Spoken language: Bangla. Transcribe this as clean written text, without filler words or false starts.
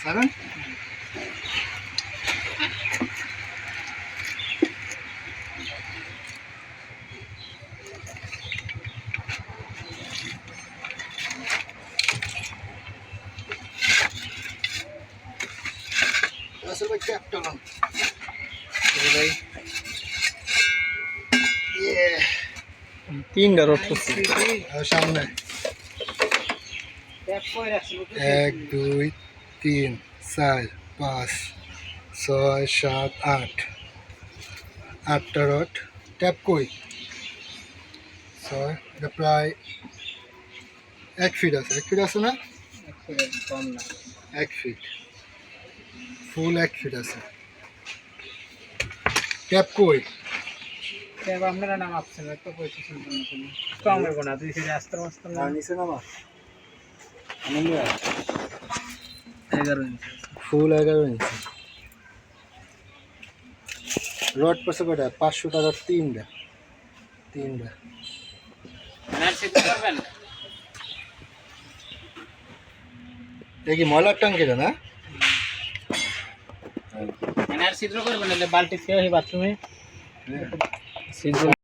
সারান আসলে ভাই ক্যাপটা লন ভাই ইয়ে তিনটা রড করছে সামনে 1 2 3 4 5 6 7 8 8টা রড ট্যাপ কই 6 এটা প্রায় 1 ফিট আছে 1 ফিট আছে না কম না 1 ফিট ফুল 1 ফিট আছে ট্যাপ কই আপনারা নাম আপছেন একটা পয়সা কম হবে না দুই ফিরে আস্তে আস্তে আর নিচে নামা 11 ইঞ্চি ফুল 11 ইঞ্চি রড পড়ছে কয়টা 500 টাকা তিনটা করবেন দেখি ময়লার ট্যাঙ্কিটা না ছিদ্র করবেন বালতি খেয়ে বাথরুমে ছিদ্র